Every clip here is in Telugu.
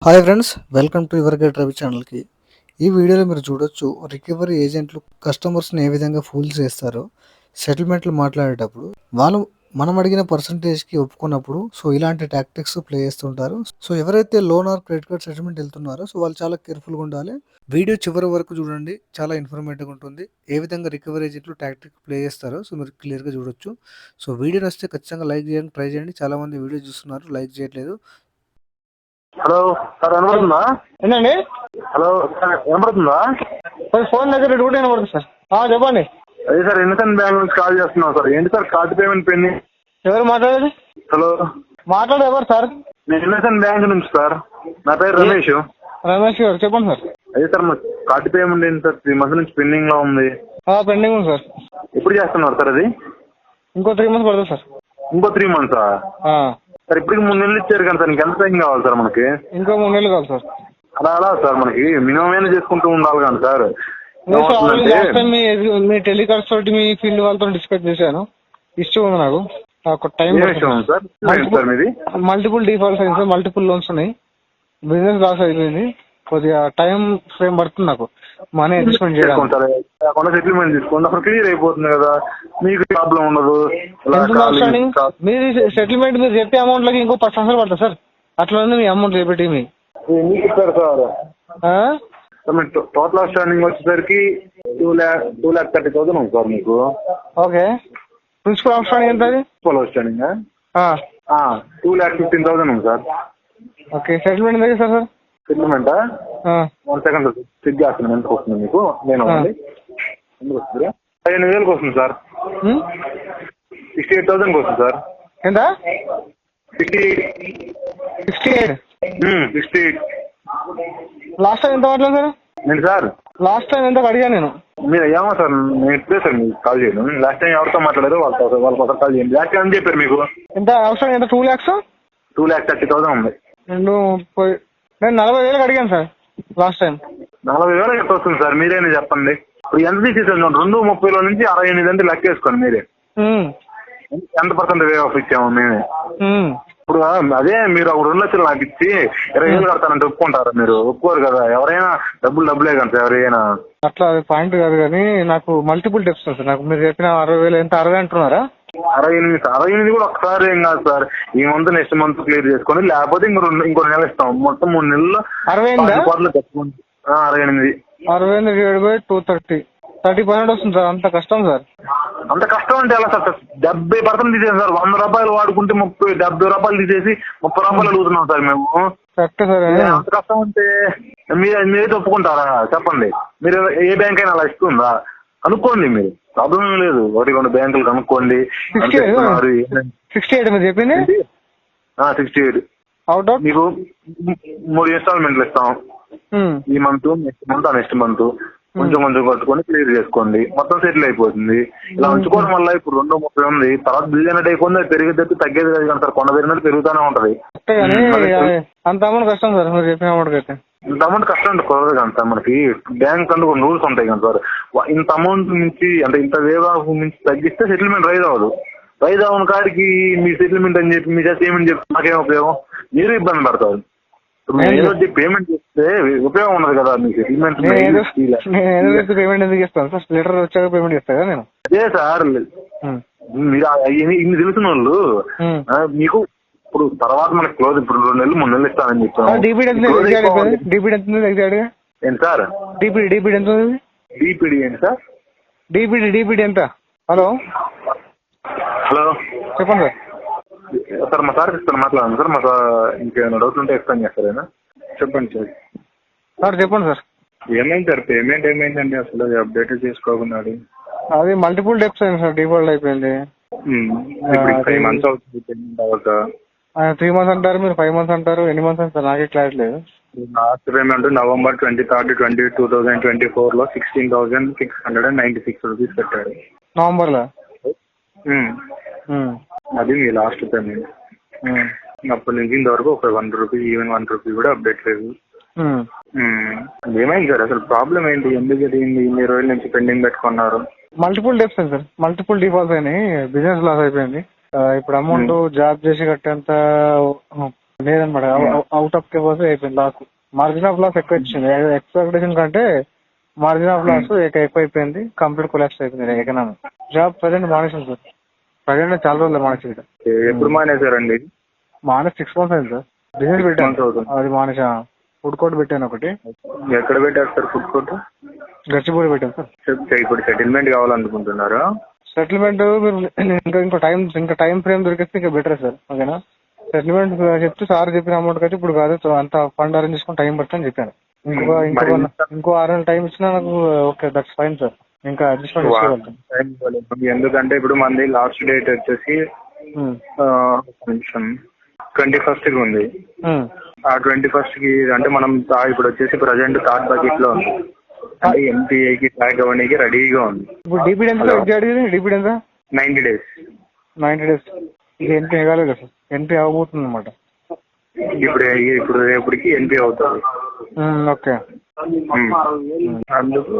Hi friends, welcome to your guide Ravi ఛానల్కి. ఈ వీడియోలో మీరు చూడొచ్చు రికవరీ ఏజెంట్లు కస్టమర్స్ని ఏ విధంగా ఫూల్ చేస్తారో సెటిల్మెంట్లు మాట్లాడేటప్పుడు వాళ్ళు మనం అడిగిన పర్సంటేజ్కి ఒప్పుకున్నప్పుడు ఇలాంటి టాక్టిక్స్ ప్లే చేస్తుంటారు. ఎవరైతే loan or credit card settlement వెళ్తున్నారో వాళ్ళు చాలా కేర్ఫుల్గా ఉండాలి. వీడియో చివరి వరకు చూడండి, చాలా ఇన్ఫర్మేటివ్గా ఉంటుంది. ఏ విధంగా రికవరీ ఏజెంట్లు టాక్టిక్ ప్లే చేస్తారో మీరు క్లియర్గా చూడొచ్చు. వీడియో నచ్చితే ఖచ్చితంగా లైక్ చేయండి, ట్రై చేయండి. చాలామంది వీడియో చూస్తున్నారు, లైక్ చేయట్లేదు. హలో సార్, వినపడుతుందా? ఏంటండి? హలో సార్, వినపడుతుందా? ఫోన్ దగ్గర డ్యూటీ వినపడుతుంది సార్. చెప్పండి. అదే సార్, ఇన్నసెంట్ బ్యాంక్ నుంచి కాల్ చేస్తున్నాం సార్. ఏంటి సార్ కార్డు పేమెంట్ పెండింగ్? ఎవరు మాట్లాడేది? హలో, ఎవరు సార్? నేను ఇన్నసెంట్ బ్యాంక్ నుంచి సార్. నా పేరు రమేష్. రమేష్ గారు చెప్పండి సార్. అదే సార్, మా కార్డు పేమెంట్ ఏంటి సార్? 3 months నుంచి పెండింగ్ లో ఉంది. పెండింగ్ ఉంది సార్. ఎప్పుడు చేస్తున్నారు సార్ అది? ఇంకో 3 months పడుతుంది సార్. ఇంకో 3 months సార్? ఇప్పటికి 3 నెలలు ఇచ్చారు కానీ సార్, ఇంకెంత టైం కావాలి సార్ మనకి? ఇంకో 3 నెలలు కావాలి సార్. అలా సార్, మనకి మినిమం అయినా చేసుకుంటూ ఉండాలి కానీ సార్. మీ టెలికాస్ట్ తోటి మీ ఫీల్డ్ వాళ్ళతో డిస్కస్ చేశాను. ఇష్యూ ఉంది నాకు. ఒక టైం సార్ మీది మల్టిపుల్ డిఫాల్ట్స్ అయింది సార్. మల్టిపుల్ లోన్స్ ఉన్నాయి. బిజినెస్ లాస్ అయిపోయింది. కొద్దిగా టైం ఫ్రేమ్ పడుతుంది నాకు మనీ అడ్జస్ట్మెంట్ చేయడానికి. సెటిల్మెంట్ తీసుకోండి, అప్పుడు క్లియర్ అయిపోతుంది కదా, మీకు ప్రాబ్లం ఉండదు. మీరు సెటిల్మెంట్ మీరు చెప్పే అమౌంట్ లకి ఇంకో 10 సంవత్సరాలు పడుతుంది సార్. అట్లా ఉంది మీ అమౌంట్ చెప్పేటి మీకు ఇస్తారు సార్. టోటల్ అవుట్స్టాండింగ్ వచ్చేసరికి 2,30,000 ఉంది సార్ మీకు. ఓకే. ప్రిన్సిపల్ అవుట్స్టాండింగ్ ఎంత? ప్రిన్సిపల్ అవుట్స్టాండింగ్ 2,15,000 ఉంది సార్. ఓకే. సెటిల్మెంట్ ఎంత సార్? సార్ సెటిల్మెంటా? 1 సెకండ్ సార్, చెక్ చేస్తున్నాను ఎంతకు వస్తుంది మీకు. నేను ఎందుకు వస్తుంది? 15,000కి వస్తుంది సార్. 68,000కి వస్తుంది సార్. ఎంత? 68. 68. లాస్ట్ టైం ఎంత మాట్లాడు సార్? నేను సార్ లాస్ట్ టైం ఎంత అడిగాను నేను. మీరు ఏమో సార్, నేను ఇప్పుడే సార్ మీకు కాల్ చేయను. లాస్ట్ టైం ఎవరితో మాట్లాడారో వాళ్ళ కాల్ చేయండి. లాస్ట్ టైం అని చెప్పారు మీకు. ఎంత అవసరం? ఎంత? 2 lakhs? 2,30,000 ఉంది. నేను 40,000 అడిగాను సార్ లాస్ట్ టైం. 40,000 ఎంత వస్తుంది సార్? మీరేనా చెప్పండి. ఇప్పుడు ఎంత తీసేసాను? 2,30,000 నుంచి 68 అంటే లెక్క వేసుకోండి మీరే. ఎంత % వే ఆఫ్ ఇచ్చాము మేమే. ఇప్పుడు అదే మీరు ఒక 2 లక్షలు నాకు ఇచ్చి 20,000 కడతానంటే ఒప్పుకుంటారా? మీరు ఒప్పుకోరు కదా. ఎవరైనా డబ్బులే కదా సార్, ఎవరైనా. అట్లా అది పాయింట్ కాదు కానీ నాకు మల్టిపుల్ డెప్స్ సార్. నాకు మీరు చెప్పిన 60,000 ఎంత? 60 అంటున్నారా? 68 కూడా ఒకసారి ఏం కాదు సార్. ఈ మంత్ నెక్స్ట్ మంత్ క్లియర్ చేసుకొని, లేకపోతే ఇంకో నెల ఇస్తాం. మొత్తం 3 నెలల్లో 60 కట్టుకోండి. 68. 60 divided by 230. 30% వస్తుంది సార్. అంత కష్టం సార్. అంత కష్టం అంటే ఎలా సార్? 70% తీసేసి సార్. 100 రూపాయలు వాడుకుంటే 70 రూపాయలు తీసేసి 30 రూపాయలు అడుగుతున్నాం సార్ మేము. Correct sir. అంత కష్టం అంటే మీరైతే ఒప్పుకుంటారా చెప్పండి? మీరు ఏ బ్యాంక్ అయినా అలా ఇస్తుందా? కనుక్కోండి, మీరు ప్రాబ్లం ఏం లేదు. 1-2 బ్యాంకులు కనుక్కోండి. 68 మీరు చెప్పింది. 68 అవుట్ ఆఫ్ మీకు 3 ఇన్స్టాల్మెంట్లు ఇస్తాం. ఈ మంత్, నెక్స్ట్ మంత్ కొంచెం కట్టుకొని క్లియర్ చేసుకోండి. మొత్తం సెటిల్ అయిపోతుంది. ఇలా ఉంచుకోవడం వల్ల ఇప్పుడు 2,30 ఉంది. తర్వాత బిల్ అనేది అయిపోయింది. అది పెరిగేది తగ్గేది కాదు కానీ సార్, కొండ పెరిగినట్టు పెరుగుతూనే ఉంటది. అంత అమౌంట్ కష్టం సార్. మీరు చెప్పిన అమౌంట్ అయితే ఇంత అమౌంట్ కష్టం అంటే కుదరదు కానీ సార్. మనకి బ్యాంక్ అంటూ కొన్ని రూల్స్ ఉంటాయి కానీ సార్. ఇంత అమౌంట్ నుంచి అంటే ఇంత వేవ్ నుంచి తగ్గిస్తే సెటిల్మెంట్ రైజ్ అవ్వదు. రైజ్ అవ్వని కాడికి మీ సెటిల్మెంట్ అని చెప్పి మీ పేమెంట్ చెప్పి నాకేం ఉపయోగం? మీరు ఇబ్బంది పడతారు. పేమెంట్ చేస్తే ఉపయోగం ఉండదు కదా మీ సెటిల్మెంట్. పేమెంట్ ఎందుకు చేస్తాను సార్? లెటర్ వచ్చాక పేమెంట్ చేస్తా నేను. అదే సార్, మీరు ఇన్ని తెలిసిన వాళ్ళు మీకు ఇప్పుడు తర్వాత మనకి క్లోజ్ ఇప్పుడు 2 నెలలు 3 నెలలు ఇస్తానని చెప్పాను. డీపీడీ ఎంత? ఏంటి సార్? డీపీడీ ఎంత? డీపీడీ ఏంటి సార్? డీపీడీ ఎంత? హలో చెప్పండి సార్. సార్ మా సార్కి ఇస్తాను, మాట్లాడండి సార్. మా సార్ ఇంకేమైనా డౌట్లు ఉంటే ఎక్స్ప్లెయిన్ చేస్తారేనా? చెప్పండి సార్. చెప్పండి సార్. ఏమైంది సార్? పేమెంట్ ఏమైందండి అసలు? అప్డేట్ చేసుకోకుండా అది మల్టిపుల్ డెప్స్ అయింది సార్. డిఫాల్ట్ అయిపోయింది. 5 months అవుతుంది పేమెంట్ అవ్వక. 3 months అంటారు, మీరు 5 months అంటారు. ఎన్ని మంత్స్ అంటారు నాకే క్లారిటీ లేదు. లాస్ట్ పేమెంట్ November 23rd, 2024 లో 16,696 రూపీస్ కట్టారు. నవంబర్లో? అది మీ లాస్ట్ పేమెంట్. అప్పటి నుంచి ఇంతవరకు ఒక 1 రూపీ, ఈవెన్ 1 రూపీ కూడా అప్డేట్ లేదు. ఏమైంది సార్ అసలు? ప్రాబ్లం ఏంటి? ఎందుకు జరిగింది? ఇన్ని రోజుల నుంచి పెండింగ్ పెట్టుకున్నారు. Multiple debts sir. Multiple defaults అయినాయి. బిజినెస్ లాస్ అయిపోయింది. ఇప్పుడు అమౌంట్ జాబ్ చేసి కట్టేంత లేదన్నమాట, అవుట్ ఆఫ్ కెపాసిటీ అయిపోయింది లాస్. మార్జిన్ ఆఫ్ లాస్ ఎక్కువ ఇచ్చింది, ఎక్స్పెక్టేషన్ కంటే మార్జిన్ ఆఫ్ లాస్ ఎక్కువ అయిపోయింది. కంప్లీట్ కొలాప్స్ అయిపోయింది ఎకనామీ. జాబ్ ప్రజెంట్ మానేసాను సార్, ప్రజెంట్ చాలా రోజులు మానేసి. ఎప్పుడు మానేశారండి? మానేసి 6 months అయింది సార్. బిజినెస్ పెట్టాను, అది మానేసా. ఫుడ్ కోర్ట్ పెట్టాను ఒకటి. ఎక్కడ పెట్టారు సార్ ఫుడ్ కోర్ట్? గచ్చిబౌలి పెట్టాను సార్. ఇప్పుడు సెటిల్మెంట్ కావాలనుకుంటున్నారా? సెటిల్మెంట్ మీరు ఇంకా టైం ఫ్రేమ్ దొరికితే ఇంకా బెటర్ సార్, ఓకేనా? సెటిల్మెంట్ చెప్తే సార్ చెప్పిన అమౌంట్ అయితే ఇప్పుడు కాదు, అంత ఫండ్ అరేంజ్ చేసుకుని టైం పడుతుందని చెప్పాను. ఇంకో 6 నెలలు టైం ఇచ్చినా నాకు ఓకే, దట్స్ ఫైన్ సార్. ఇంకా అడ్జస్ట్మెంట్ చేసుకోగలుగుతాను. ఎందుకంటే ఇప్పుడు మనది లాస్ట్ డేట్ వచ్చేసి 21st కి ఉంది. ఆ 21st కి అంటే మనం ఇప్పుడు వచ్చేసి ప్రజెంట్ థర్డ్ బకెట్ లో ఉంది, అంటే ఎంపీఐకి ట్యాగ్ అవ్వడానికి రెడీగా ఉంది. ఇప్పుడు డిపిడి ఎంత డిపిడి ఎంత? 90 days. 90 days. ఇది ఎన్పీ కాలేదు సార్, ఎన్పీ అవ్వబోతుంది అనమాట. ఇప్పుడు రేపటికి ఎన్పీ అవుతుంది. ఓకే, అందుకు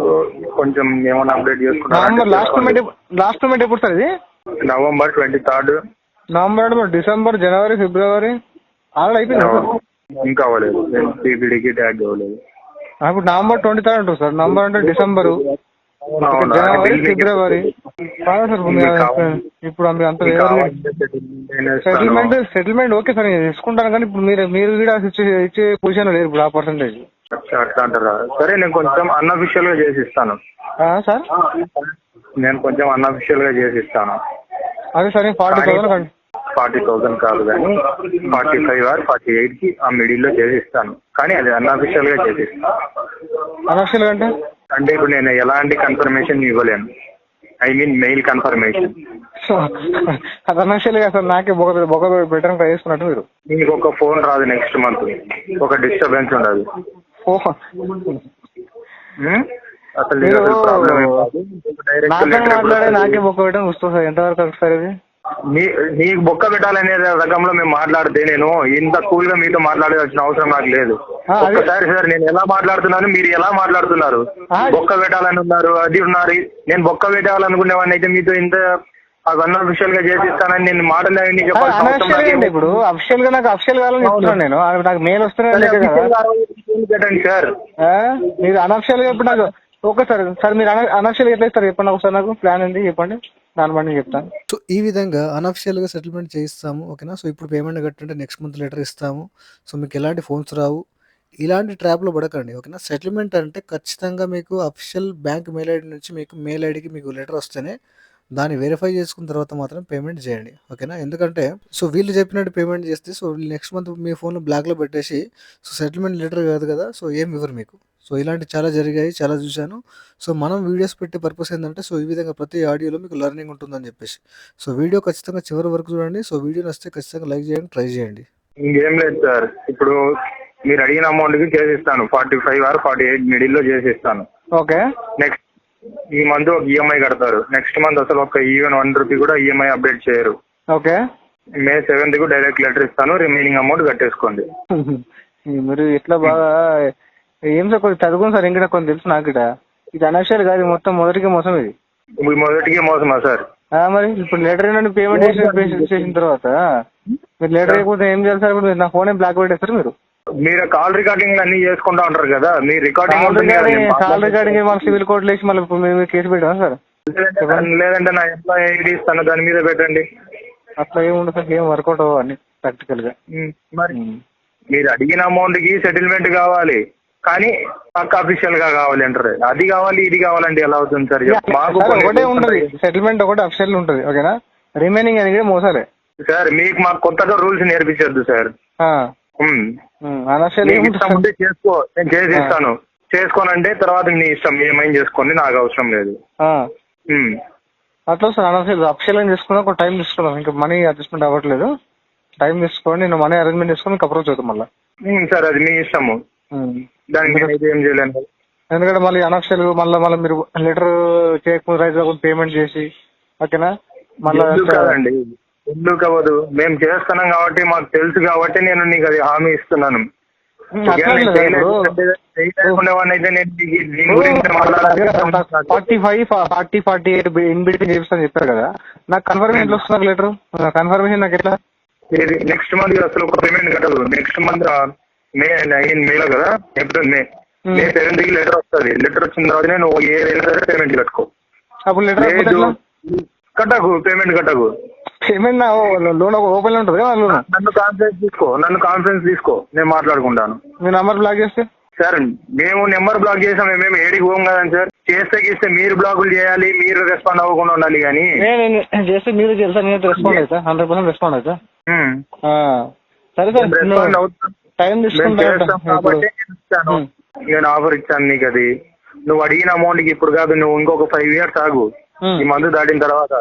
కొంచెం ఏమైనా అప్డేట్ చేసుకుంటాం. లాస్ట్ పేమెంట్ ఎప్పుడు సార్ ఇది? November 23rd. నవంబర్, డిసెంబర్, జనవరి, ఫిబ్రవరి ఆల్రెడీ అయిపోయింది. ఇంకా అవ్వలేదు, టీపీడీకి ట్యాగ్ అవ్వలేదు. ఇప్పుడు నవంబర్ 23rd ఉంటుంది సార్. నవంబర్ అంటే డిసెంబర్, జనవరి, ఫిబ్రవరి కాదు సార్. ఇప్పుడు అంత సెటిల్మెంట్ ఓకే సార్, నేను తీసుకుంటాను. కానీ ఇప్పుడు మీరు కూడా ఇచ్చే పొజిషన్ లేదు ఇప్పుడు ఆ పర్సెంటేజ్. అట్లా అంటారా? సరే, నేను కొంచెం అన్అఫిషియల్ గా చేసి ఇస్తాను సార్. నేను కొంచెం అన్అఫిషియల్ గా చేసి ఇస్తాను. అదే సార్, 40,000 40,000 కాదు కానీ 45 or 48 కి ఆ మిడిల్ లో చేసి ఇస్తాను. కానీ అది అన్అఫిషియల్ గా చేసి ఇస్తాను. అన్అఫిషియల్ అంటే ఇప్పుడు నేను ఎలాంటి కన్ఫర్మేషన్ ఇవ్వలేను, ఐ మీన్ మెయిల్ కన్ఫర్మేషన్. అది అన్అఫిషియల్ గా సార్, నాకే బొగ బెటర్ ట్రై చేసుకున్నట్టు మీరు. మీకు ఒక ఫోన్ రాదు నెక్స్ట్ మంత్, ఒక డిస్టర్బెన్స్ ఉండదు అసలు. మాట్లాడే నాకే బొక్క పెట్టడం వస్తుంది సార్, ఎంతవరకు వస్తారు ఇది? నీకు బొక్క పెట్టాలనే రకంలో మేము మాట్లాడితే నేను ఇంత కూల్ గా మీతో మాట్లాడాల్సిన అవసరం నాకు లేదు. ఒక్కసారి సార్, నేను ఎలా మాట్లాడుతున్నాను, మీరు ఎలా మాట్లాడుతున్నారు? బొక్క పెట్టాలని ఉన్నారు, అది ఉన్నారు. నేను బొక్క పెట్టాలనుకునేవాడిని అయితే మీతో ఇంత అన్అఫిషియల్ గా చేసిస్తానని నేను మాటలు అవన్నీ చెప్పాలి. ఇప్పుడు అఫిషియల్ గా నాకు అఫిషియల్ కావాలని చెప్తున్నాను నేను. నాకు మెయిల్ వస్తున్నాయి పెట్టండి సార్. మీరు అన్అఫిషియల్ గా ఇప్పుడు నాకు ఓకే సార్. సార్ మీరు అన్అఫిషియల్ ఎట్లా ఇస్తారు చెప్పండి ఒకసారి, నాకు ప్లాన్ ఏంటి చెప్పండి, దాని బట్టి చెప్తాను. సో ఈ విధంగా అన్అఫిషియల్గా సెటిల్మెంట్ చేయిస్తాము, ఓకేనా? సో ఇప్పుడు పేమెంట్ కట్టుంటే నెక్స్ట్ మంత్ లెటర్ ఇస్తాము. సో మీకు ఎలాంటి ఫోన్స్ రావు, ఇలాంటి ట్రాప్లో పడకండి, ఓకేనా? సెటిల్మెంట్ అంటే ఖచ్చితంగా మీకు అఫిషియల్ బ్యాంక్ మెయిల్ ఐడి నుంచి మీకు మెయిల్ ఐడికి మీకు లెటర్ వస్తేనే దాన్ని వెరిఫై చేసుకున్న తర్వాత మాత్రం పేమెంట్ చేయండి, ఓకేనా? ఎందుకంటే సో వీళ్ళు చెప్పినట్టు పేమెంట్ చేస్తే సో వీళ్ళు నెక్స్ట్ మంత్ మీ ఫోన్లో బ్లాక్లో పెట్టేసి సో సెటిల్మెంట్ లెటర్ కాదు కదా, సో ఏం ఇవ్వరు మీకు. సో ఇలాంటి చాలా జరిగాయి, చాలా చూశాను. సో మనం వీడియోస్ పెట్టే పర్పస్ ఏంటంటే సో ఈ విధంగా ప్రతి ఆడియోలో మీకు లెర్నింగ్ ఉంటుందని చెప్పేసి. సో వీడియో ఖచ్చితంగా చివరి వరకు చూడండి. సో వీడియో నచ్చితే ఖచ్చితంగా లైక్ చేయండి, ట్రై చేయండి. ఇంకేం లేదు సార్, ఇప్పుడు మీరు అడిగిన అమౌంట్ కి చేసిస్తాను, 45 or 48 మిడిల్ లో చేసిస్తాను. ఓకే, నెక్స్ట్ ఈ మంత్ ఒక ఈఎంఐ కడతారు, నెక్స్ట్ మంత్ అసలు ఒక ఈవెన్ 1 రూపీ కూడా ఈఎంఐ అప్డేట్ చేయరు. ఓకే, May 7th కు డైరెక్ట్ లెటర్ ఇస్తాను, రిమైనింగ్ అమౌంట్ కట్టేసుకోండి. మీరు ఇట్లా బాగా ఏం సార్ కొంచెం చదువుకుని సార్, ఇంకా కొంచెం తెలుసు నాకు ఇట. ఇది అన్అఫిషియల్ కాదు, మొత్తం మొదటికి మోసం ఇది. మొదటికి మోసమా సార్? మరి ఇప్పుడు లెటర్ ఏంటంటే పేమెంట్ చేసిన తర్వాత మీరు లెటర్ అయిపోతే ఏం చేయాలి సార్? ఇప్పుడు నా ఫోన్ బ్లాక్ పెట్టేస్తారు మీరు. మీరు కాల్ రికార్డింగ్ అన్ని చేసుకుంటా ఉంటారు కదా, మీ రికార్డింగ్ కాల్ రికార్డింగ్ మన సివిల్ కోర్టులో వేసి మళ్ళీ మేము కేసు పెట్టాం సార్. లేదంటే నా ఎంప్లాయ్ ఐడి ఇస్తాను, దాని మీద పెట్టండి. అట్లా ఏముండదు సార్, ఏం వర్కౌట్ అవ్వాలి ప్రాక్టికల్ గా. మరి మీరు అడిగిన అమౌంట్ కి సెటిల్మెంట్ కావాలి, కానీ పక్క అఫీషియల్ గా కావాలి అంటారు. అది కావాలి ఇది కావాలంటే ఎలా అవుతుంది సార్? ఒకటే ఉంటది, సెటిల్మెంట్ ఒకటి అఫీషియల్ ఉంటది, ఓకేనా? రిమైనింగ్ అనేది మోసాలే సార్. మీకు మాకు కొత్తగా రూల్స్ నేర్పించొద్దు సార్. చేసుకో, నేను చేసి ఇస్తాను, చేసుకోనంటే తర్వాత నీ ఇష్టం, ఏమైనా చేసుకోండి, నాకు అవసరం లేదు. అట్లా సార్ అఫీషియల్ గా చేసుకున్నా ఒక టైం తీసుకున్నాం, ఇంకా మనీ అడ్జస్ట్మెంట్ అవ్వట్లేదు. టైం తీసుకోండి, నేను మనీ అరేంజ్మెంట్ చేసుకుని మీకు అప్రోచ్ అవుతాం మళ్ళీ. సార్ అది మీ ఇష్టము, దానికి ఏం చేయలేను. ఎందుకంటే మళ్ళీ అన్అఫిషియల్ మళ్ళీ మీరు లెటర్ చేయకపోతే రైజ్ అవ్వకుండా పేమెంట్ చేసి, ఓకేనా? మళ్ళీ కాదండి, ఎందుకు అవ్వదు? మేము చేస్తున్నాం కాబట్టి, మాకు తెలుసు కాబట్టి నేను నీకు అది హామీ ఇస్తున్నాను. 45-48 ఇన్ బిట్వీన్ చేపిస్తాను చెప్పారు కదా, నాకు కన్ఫర్మేషన్ ఎట్లా వస్తున్నారు లెటర్? కన్ఫర్మేషన్ నాకు ఎట్లా? నెక్స్ట్ మంత్ అసలు ఒక పేమెంట్ కట్టదు. నెక్స్ట్ మంత్ మేలో కదా, ఏప్రిల్ మే 7th కి లెటర్ వస్తుంది. లెటర్ వచ్చిన తర్వాత నువ్వు ఏదైనా సరే పేమెంట్ కట్టుకో. అప్పుడు లెటర్ లేదు కట్టకు, పేమెంట్ కట్టకు. పేమెంట్ లోన్ ఓపెన్ ఉంటుంది కదా లోన్. నన్ను కాన్ఫరెన్స్ తీసుకో, నేను మాట్లాడుకుంటాను. మీ నంబర్ బ్లాక్ చేస్తే సార్ మేము నెంబర్ బ్లాక్ చేసాం, మేము ఏడికి పోం కదండి సార్. చేస్తే మీరు బ్లాకులు చేయాలి, మీరు రెస్పాండ్ అవ్వకుండా ఉండాలి. కానీ నేను చేస్తే మీరు చేస్తా, నేను రెస్పాండ్ అవుతా, 100% రెస్పాండ్ అవుతా. సరే సార్, టైం తీసుకుంటాను కాబట్టి నేను ఆఫర్ ఇచ్చాను నీకు. అది నువ్వు అడిగిన అమౌంట్ కి ఇప్పుడు కాదు, నువ్వు ఇంకొక 5 years ఆగు. ఈ మంత్ దాటిన తర్వాత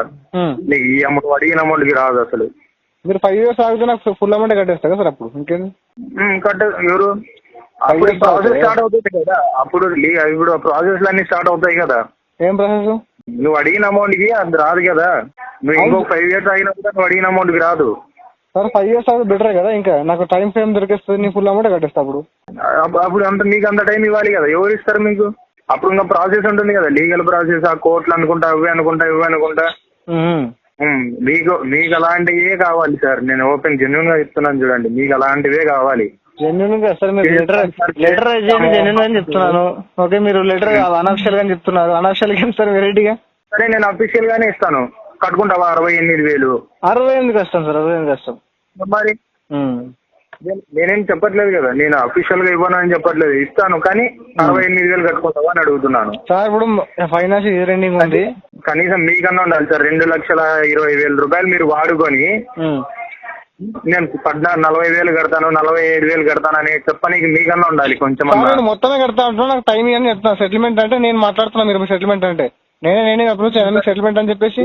నీకు ఈ అమౌంట్ అడిగిన అమౌంట్ కి రాదు అసలు. మీరు 5 years ఆగితే నాకు ఫుల్ అమౌంట్ కట్టేస్తా కదా సార్. అప్పుడు ఇంకేంది ఎవరు అప్పుడు ప్రాసెస్ స్టార్ట్ అవుతుంది కదా, అప్పుడు ఇప్పుడు ప్రాసెస్ అన్ని స్టార్ట్ అవుతాయి కదా. ఏం ప్రాసెస్? నువ్వు అడిగిన అమౌంట్ కి అది రాదు కదా. నువ్వు ఇంకొక 5 years ఆగినా కూడా నువ్వు అడిగిన అమౌంట్ కి రాదు. సార్ 5 years ఆగి బెటరే కదా, ఇంకా నాకు టైం ఫ్రేమ్ దొరికేస్తుంది, నీ ఫుల్ అమౌంట్ కట్టేస్తా. అప్పుడు మీకు అంత టైం ఇవ్వాలి కదా, ఎవరు ఇస్తారు మీకు? అప్పుడు ఇంకా ప్రాసెస్ ఉంటుంది కదా, లీగల్ ప్రాసెస్, ఆ కోర్టులు అనుకుంటా ఇవి అనుకుంటా. మీకు అలాంటివే కావాలి సార్. నేను ఓపెన్ జెన్యున్ గా చెప్తున్నాను చూడండి, మీకు అలాంటివే కావాలి. జెన్యున్ గా సార్, మీరు లెటర్ చేయండి, జెన్యున్ గా చెప్తున్నాను. ఓకే, మీరు లెటర్ అనఫిషియల్ గా చెప్తున్నారు. అనఫిషియల్ గా సార్ వెరైటీగా. సరే నేను అఫీషియల్ గానే ఇస్తాను, కట్టుకుంటావా? 68,000. 68 కష్టం సార్, 68 కష్టం. మరి నేనేం చెప్పట్లేదు కదా, నేను అఫీషియల్ గా ఇవ్వను అని చెప్పట్లేదు, ఇస్తాను. కానీ 68,000 కట్టుకుంటావా అని అడుగుతున్నాను సార్. ఇప్పుడు ఫైనాన్స్ ఇయర్ ఎండింగ్ ఉంది, కనీసం మీకన్నా ఉండాలి సార్. 2,20,000 రూపాయలు మీరు వాడుకొని నేను 40,000 కడతాను, 45,000 కడతాను అని చెప్పనీకి మీకన్నా ఉండాలి కొంచెం. మొత్తమే కడతా అంటున్నా, నాకు టైం అని చెప్తాను. సెటిల్మెంట్ అంటే నేను మాట్లాడుతున్నా, మీరు సెటిల్మెంట్ అంటే నేనే అప్రోచ్ అయ్యాను సెటిల్మెంట్ అని చెప్పేసి.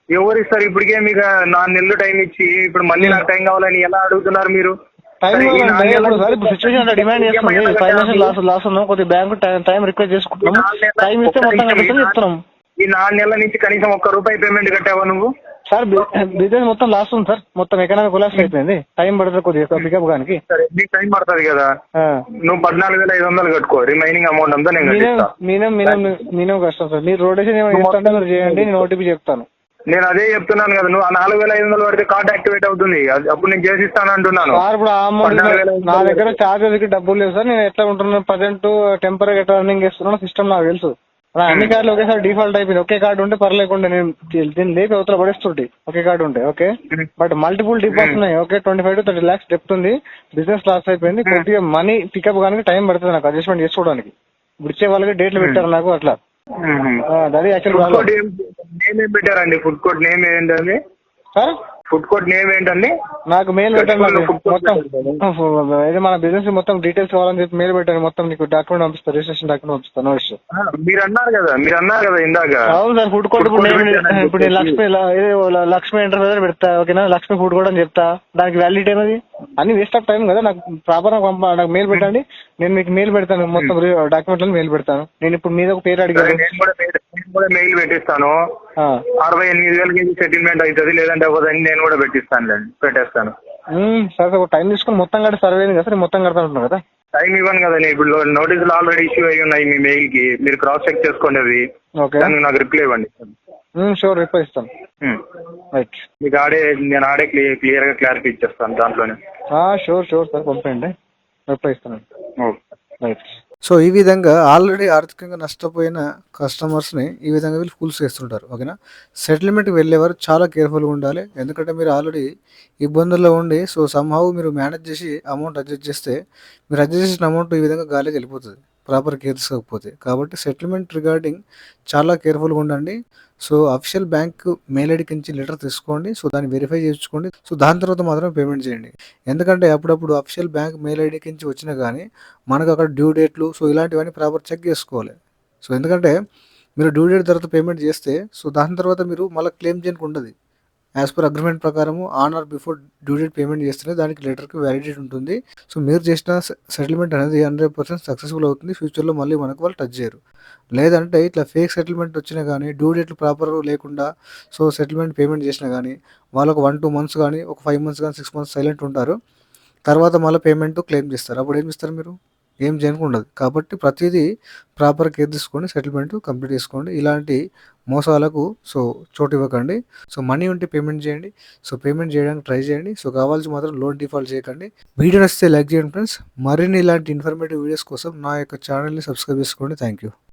ఎవరిస్తారు ఇప్పటికే? మీకు 4 నెలలు టైం ఇచ్చి ఇప్పుడు మళ్ళీ నాకు టైం కావాలని ఎలా అడుగుతున్నారు మీరు? టైం ఇప్పుడు సిచ్యువేషన్ డిమాండ్ చేస్తుంది, ఫైనాన్షియల్ లాస్ ఉన్నాం, కొద్దిగా బ్యాంకు టైం రిక్వెస్ట్ చేసుకుంటున్నాం. టైం ఇస్తే మొత్తం కట్టుకుని చెప్తున్నాం. ఈ 4 నెలల నుంచి కనీసం ₹1 పేమెంట్ కట్టావా నువ్వు? సార్ బిజినెస్ మొత్తం లాస్ ఉంది సార్, మొత్తం ఎకనామిక్ కొలాప్స్ అయిపోయింది. టైం పడుతుంది కొద్దిగా పికప్ గానికి. సరే నీకు టైం పడుతుంది కదా, నువ్వు 14,500 కట్టుకో, రిమైనింగ్ అమౌంట్ అంతా నేను మినిమం కష్టం సార్. మీరు రొటేషన్ ఏమైనా చేస్తాంటే మీరు చేయండి, నేను ఓటీపీ చెప్తాను. నేను అదే చెప్తున్నాను కదా, నువ్వు 4,500 పడితే కార్డ్ యాక్టివేట్ అవుతుంది, అప్పుడు నేను చేసిస్తాను అంటున్నాను. సార్ ఇప్పుడు ఆ అమౌంట్ నా దగ్గర చార్జెస్ కి డబ్బులు లేవు సార్. నేను ఎట్లా ఉంటున్నాను ప్రజెంట్, టెంపరీ ఎట్లా రన్నింగ్ చేస్తున్నాను సిస్టమ్ నాకు తెలుసు. అన్ని కార్డులు ఒకేసారి డిఫాల్ట్ అయిపోయింది. ఒకే కార్డు ఉంటే పర్లేకుండా నేను దీన్ని లేపి అవతల పడేస్తుంటే ఒకే కార్డు ఉంటే ఓకే. బట్ మల్టిపుల్ డిపాజిట్స్ ఉన్నాయి. ఓకే, 25 to 30 lakhs డెప్త్ ఉంది, బిజినెస్ లాస్ అయిపోయింది. కొద్దిగా మనీ పికప్ కానీ టైం పడుతుంది నాకు అడ్జస్ట్మెంట్ చేసుకోవడానికి. ఇప్పుడు ఇచ్చే వాళ్ళకి డేట్లు పెట్టారు నాకు అట్లా. అది యాక్చువల్ నేమ్ ఏం పెట్టారండి? ఫుడ్ కోర్ట్ నేమ్ ఏంటండి సార్? ఫుడ్ కోర్ట్ నేమ్ ఏంటండి? నాకు మెయిల్ పెట్టండి మొత్తం, ఇది మన బిజినెస్ మొత్తం డీటెయిల్స్ కావాలని చెప్పి మెయిల్ పెట్టండి. మొత్తం నీకు డాక్యుమెంట్ పంపిస్తాను, రిజిస్ట్రేషన్ డాక్యుమెంట్ పంపిస్తాను. మీరు అన్నారు కదా ఇందాక. అవును సార్, ఫుడ్ కోర్ట్ ఇప్పుడు నేను లక్ష్మి ఎంటర్ప్రైజర్ పెడతా. ఓకేనా, లక్ష్మి ఫుడ్ కోర్ట్ అని చెప్తా. దానికి వ్యాలిడిటీ ఏమది? అన్ని వేస్ట్ ఆఫ్ టైం కదా. నాకు ప్రాపర్ నాకు మెయిల్ పెట్టండి, నేను మీకు మెయిల్ పెడతాను, మొత్తం డాక్యుమెంట్లను మెయిల్ పెడతాను. నేను ఇప్పుడు మీద ఒక పేరు అడిగాను, నేను కూడా మెయిల్ పెట్టిస్తాను. 68,000 సెటిల్మెంట్ అవుతుంది, లేదంటే అవ్వదని నేను కూడా పెట్టేస్తాను. సార్ టైం తీసుకుని మొత్తం కట్టి సర్వే కదా సార్, మొత్తం కడతా ఉంటున్నాను కదా. టైం ఇవ్వను కదా నేను. ఇప్పుడు నోటీసులు ఆల్రెడీ ఇష్యూ అయ్యి ఉన్నాయి మీ మెయిల్ కి, మీరు క్రాస్ చెక్ చేసుకోండి అవి. ఓకే, నాకు రిప్లై ఇవ్వండి. షూర్, రిప్లై ఇస్తాను. రైట్, మీకు నేను క్లియర్ గా క్లారిటీ ఇచ్చేస్తాను దాంట్లోనే. షూర్ సార్, పంపండి, రిప్లై ఇస్తాను. రైట్. సో ఈ విధంగా ఆల్రెడీ ఆర్థికంగా నష్టపోయిన కస్టమర్స్ని ఈ విధంగా వీళ్ళు ఫూల్స్ చేస్తుంటారు. ఓకేనా, సెటిల్మెంట్కి వెళ్ళేవారు చాలా కేర్ఫుల్గా ఉండాలి. ఎందుకంటే మీరు ఆల్రెడీ ఇబ్బందుల్లో ఉండి సో సమ్హౌ మీరు మేనేజ్ చేసి అమౌంట్ అడ్జస్ట్ చేస్తే మీరు అడ్జస్ట్ చేసిన అమౌంట్ ఈ విధంగా గాలికి వెళ్ళిపోతుంది ప్రాపర్ కేర్ తీసుకోకపోతే. కాబట్టి సెటిల్మెంట్ రిగార్డింగ్ చాలా కేర్ఫుల్గా ఉండండి. సో అఫీషియల్ బ్యాంక్ మెయిల్ ఐడికి నుంచి లెటర్ తీసుకోండి, సో దాన్ని వెరిఫై చేసుకోండి. సో దాని తర్వాత మాత్రమే పేమెంట్ చేయండి. ఎందుకంటే అప్పుడప్పుడు అఫీషియల్ బ్యాంక్ మెయిల్ ఐడికి నుంచి వచ్చినా కానీ మనకు అక్కడ డ్యూ డేట్లు సో ఇలాంటివన్నీ ప్రాపర్ చెక్ చేసుకోవాలి. సో ఎందుకంటే మీరు డ్యూ డేట్ తర్వాత పేమెంట్ చేస్తే సో దాని తర్వాత మీరు మళ్ళీ క్లెయిమ్ చేయడానికి ఉండదు. యాజ్ పర్ అగ్రిమెంట్ ప్రకారము on are before due date payment చేస్తేనే దానికి లెటర్కి వ్యాలిడిటీ ఉంటుంది. సో మీరు చేసిన సెటిల్మెంట్ అనేది 100% సక్సెస్ఫుల్ అవుతుంది. ఫ్యూచర్లో మళ్ళీ మనకు వాళ్ళు టచ్ చేయరు. లేదంటే ఇట్లా ఫేక్ సెటిల్మెంట్ వచ్చినా కానీ డ్యూ డేట్లు ప్రాపర్ లేకుండా సో సెటిల్మెంట్ పేమెంట్ చేసినా కానీ వాళ్ళకు 1-2 months కానీ ఒక 5 months కానీ 6 months సైలెంట్ ఉంటారు. తర్వాత మళ్ళీ పేమెంట్ క్లెయిమ్ చేస్తారు. అప్పుడు ఏం చేస్తారు మీరు? ఏం చేయడానికి ఉండదు. కాబట్టి ప్రతిదీ ప్రాపర్ కేర్ తీసుకోండి. సెటిల్మెంట్ కంప్లీట్ చేసుకోండి. ఇలాంటి మోసాలకు చోటు ఇవ్వకండి. మనీ ఉంటే పేమెంట్ చేయండి. పేమెంట్ చేయడానికి ట్రై చేయండి. కావాల్సి మాత్రం లోన్ డిఫాల్ట్ చేయకండి. వీడియో నచ్చితే లైక్ చేయండి ఫ్రెండ్స్. మరిన్ని ఇలాంటి ఇన్ఫర్మేటివ్ వీడియోస్ కోసం నా యొక్క ఛానల్ని సబ్స్క్రైబ్ చేసుకోండి. Thank you.